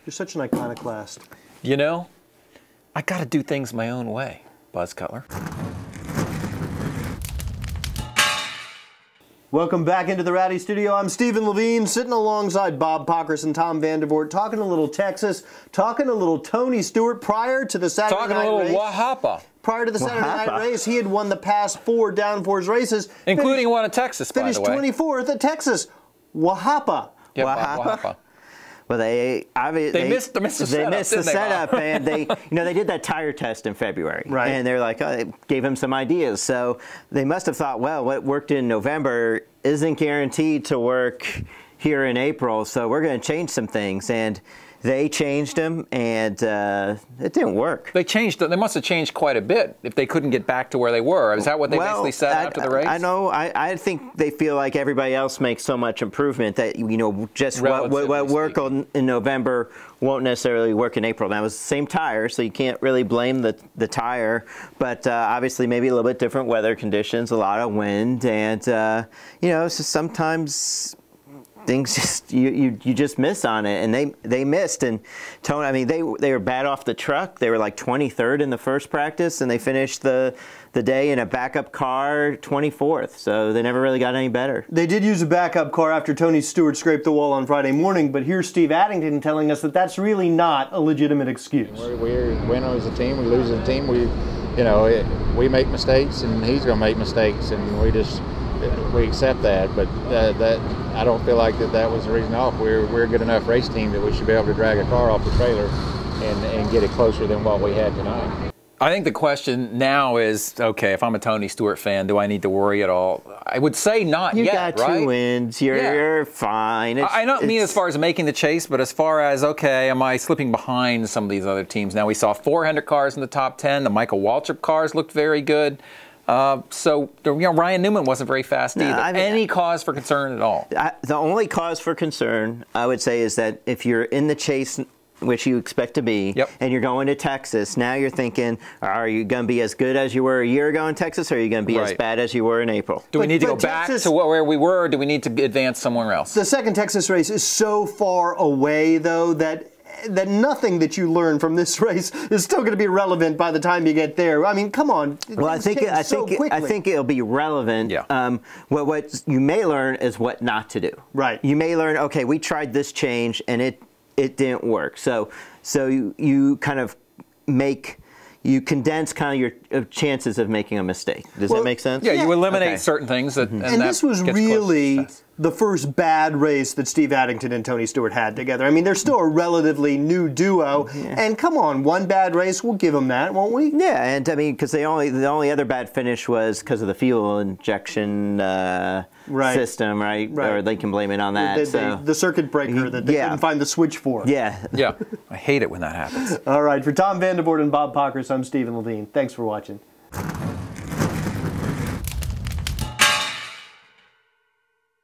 You're such an iconoclast. You know, I got to do things my own way, Buzz Cutler. Welcome back into the Rowdy Studio. I'm Stephen Levine, sitting alongside Bob Pockrass and Tom Vandervoort, talking a little Texas, talking a little Tony Stewart prior to the Saturday night race. Talking a little Wahapa. Prior to the Saturday night race, he had won the past 4 downforce races. Including one at Texas, by the way. Finished 24th at Texas. Wahapa. Yep, Wahapa. Well, they missed the setup, and they did that tire test in February, right? And they're like, oh, they gave him some ideas, so they must have thought, well, what worked in November isn't guaranteed to work here in April, so we're going to change some things, and they changed them, and it didn't work. They changed. They must have changed quite a bit if they couldn't get back to where they were. Is that what they basically said after the race? I know. I think they feel like everybody else makes so much improvement that just what worked in November won't necessarily work in April. Now it was the same tire, so you can't really blame the tire. But obviously, maybe a little bit different weather conditions, a lot of wind, and so sometimes things just you just miss on it, and they missed. And Tony, I mean, they were bad off the truck. They were like 23rd in the first practice, and they finished the day in a backup car 24th. So they never really got any better. They did use a backup car after Tony Stewart scraped the wall on Friday morning, but here's Steve Addington telling us that that's really not a legitimate excuse. We win as a team, we lose as a team. We make mistakes, and he's going to make mistakes, and we accept that. But I don't feel like that was the reason off. We're a good enough race team that we should be able to drag a car off the trailer and get it closer than what we had tonight. I think the question now is, okay, if I'm a Tony Stewart fan, do I need to worry at all? I would say not yet, right? You got 2 wins. You're fine. I don't mean as far as making the chase, but as far as, okay, am I slipping behind some of these other teams? Now, we saw 4 Hendrick cars in the top 10. The Michael Waltrip cars looked very good. So, Ryan Newman wasn't very fast either. Any cause for concern at all? The only cause for concern, I would say, is that if you're in the chase, which you expect to be, and you're going to Texas, now you're thinking, are you going to be as good as you were a year ago in Texas, or are you going to be as bad as you were in April? Do we need to go back to where we were, or do we need to advance somewhere else? The second Texas race is so far away, though, that nothing that you learn from this race is still going to be relevant by the time you get there. I mean, come on. Well, I think it'll be relevant. Yeah. What you may learn is what not to do. Right. You may learn, okay, we tried this change and it didn't work. So you kind of condense kind of your chances of making a mistake. Does that make sense? Yeah, you eliminate certain things. And this was really the first bad race that Steve Addington and Tony Stewart had together. I mean, they're still a relatively new duo. Yeah. And come on, one bad race, we'll give them that, won't we? Yeah, and I mean, because the only other bad finish was because of the fuel injection system, right? Or they can blame it on that. The circuit breaker that they couldn't find the switch for. Yeah. Yeah, I hate it when that happens. All right, for Tom Vandervoort and Bob Pockrass, I'm Stephen Levine. Thanks for watching.